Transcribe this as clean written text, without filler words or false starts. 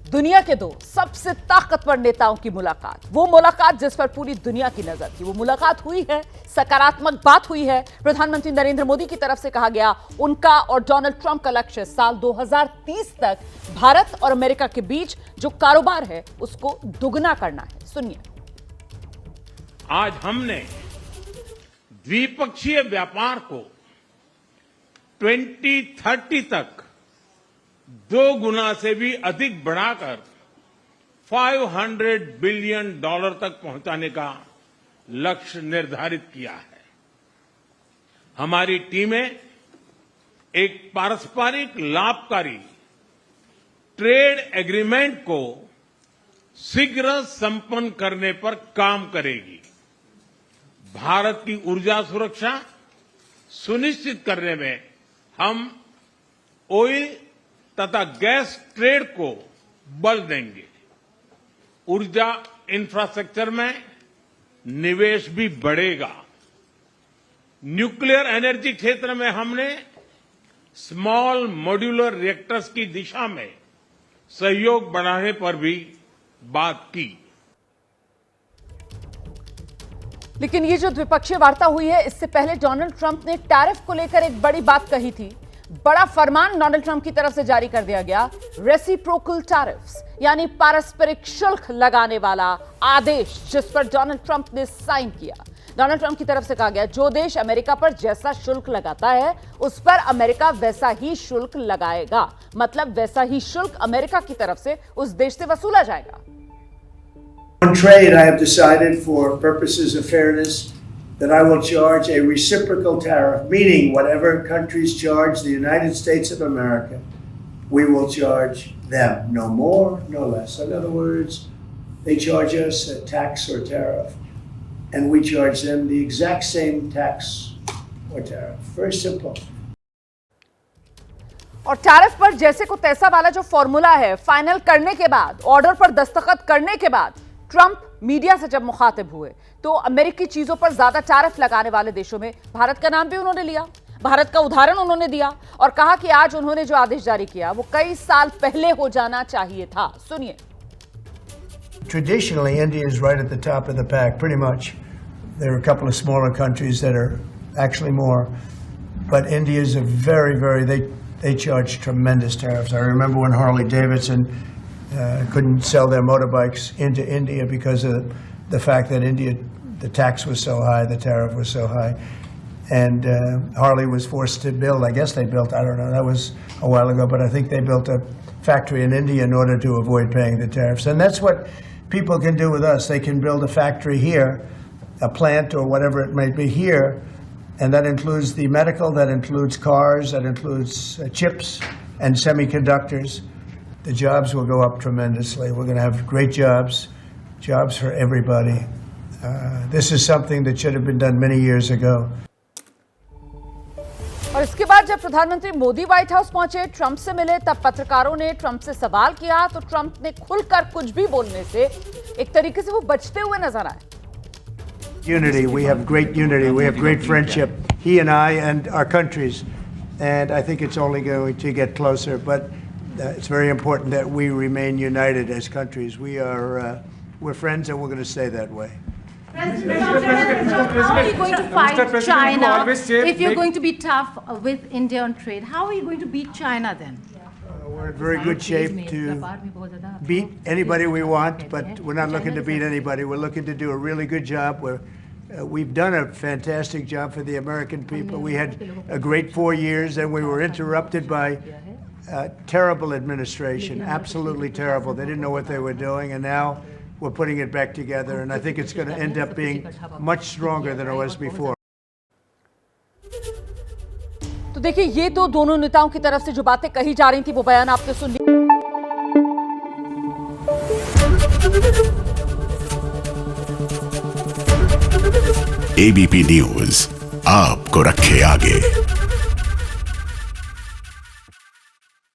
दुनिया के दो सबसे ताकतवर नेताओं की मुलाकात, वो मुलाकात जिस पर पूरी दुनिया की नजर थी, वो मुलाकात हुई है, सकारात्मक बात हुई है। प्रधानमंत्री नरेंद्र मोदी की तरफ से कहा गया उनका और डोनाल्ड ट्रंप का लक्ष्य साल 2030 तक भारत और अमेरिका के बीच जो कारोबार है उसको दुगना करना है। सुनिए। आज हमने द्विपक्षीय व्यापार को 2030 तक 2 गुना से भी अधिक बढ़ाकर $500 बिलियन तक पहुंचाने का लक्ष्य निर्धारित किया है। हमारी टीमें एक पारस्परिक लाभकारी ट्रेड एग्रीमेंट को शीघ्र संपन्न करने पर काम करेगी। भारत की ऊर्जा सुरक्षा सुनिश्चित करने में हम ऑयल तथा गैस ट्रेड को बल देंगे। ऊर्जा इंफ्रास्ट्रक्चर में निवेश भी बढ़ेगा। न्यूक्लियर एनर्जी क्षेत्र में हमने स्मॉल मॉड्यूलर रिएक्टर्स की दिशा में सहयोग बढ़ाने पर भी बात की। लेकिन ये जो द्विपक्षीय वार्ता हुई है, इससे पहले डोनाल्ड ट्रंप ने टैरिफ को लेकर एक बड़ी बात कही थी। बड़ा फरमान डोनाल्ड ट्रंप की तरफ से जारी कर दिया गया, रेसिप्रोकल टैरिफ्स यानी पारस्परिक शुल्क लगाने वाला आदेश, जिस पर डोनाल्ड ट्रंप ने साइन किया। डोनाल्ड ट्रंप की तरफ से कहा गया जो देश अमेरिका पर जैसा शुल्क लगाता है उस पर अमेरिका वैसा ही शुल्क लगाएगा, मतलब वैसा ही शुल्क अमेरिका की तरफ से उस देश से वसूला जाएगा। On trade, I have decided for purposes of fairness that I will charge a reciprocal tariff, meaning whatever countries charge the United States of America, we will charge them, no more, no less. In other words, they charge us a tax or tariff, and we charge them the exact same tax or tariff. Very simple. और tariff पर जैसे को तैसा वाला जो formula है, final करने के बाद, ऑर्डर पर दस्तखत करने के बाद ट्रंप मीडिया से जब मुखातिब हुए तो अमेरिकी चीजों पर ज्यादा टैरिफ लगाने वाले देशों में भारत का नाम भी उन्होंने लिया, भारत का उदाहरण उन्होंने दिया और कहा कि आज उन्होंने जो आदेश जारी किया वो कई साल पहले हो जाना चाहिए था। सुनिए। Traditionally, India is right at the top of the pack, pretty much. There are a couple of smaller countries that are actually more, but India is a they charge tremendous tariffs. I remember when Harley Davidson couldn't sell their motorbikes into India because of the fact that India, the tax was so high, the tariff was so high. And Harley was forced to build, I guess they built, I don't know, that was a while ago, but I think they built a factory in India in order to avoid paying the tariffs. And that's what people can do with us. They can build a factory here, a plant or whatever it may be here, and that includes the medical, that includes cars, that includes chips and semiconductors. The jobs will go up tremendously. We're going to have great jobs for everybody. This is something that should have been done many years ago. और इसके बाद जब प्रधानमंत्री Modi white house पहुंचे, Trump से मिले, तब पत्रकारों ने ट्रंप से सवाल किया तो ट्रंप ने खुलकर कुछ भी बोलने से एक तरीके से वो बचते हुए नजर आए। Unity, we have great unity, we have great friendship, he and I and our countries, and I think it's only going to get closer, but it's very important that we remain united as countries. We're friends and we're going to stay that way. How are you going to fight China if you're going to be tough with India on trade? How are you going to beat China then? We're in very good shape to beat anybody we want, but we're not looking to beat anybody. We're looking to do a really good job. We've done a fantastic job for the American people. We had a great 4 years and we were interrupted by terrible administration, absolutely terrible. They didn't know what they were doing, and now we're putting it back together, and I think it's going to end up being much stronger than it was before. तो देखिए, ये तो दोनों नेताओं की तरफ से जो बातें कही जा रही थी वो बयान आपने सुन लिया। एबीपी न्यूज आपको रखे आगे।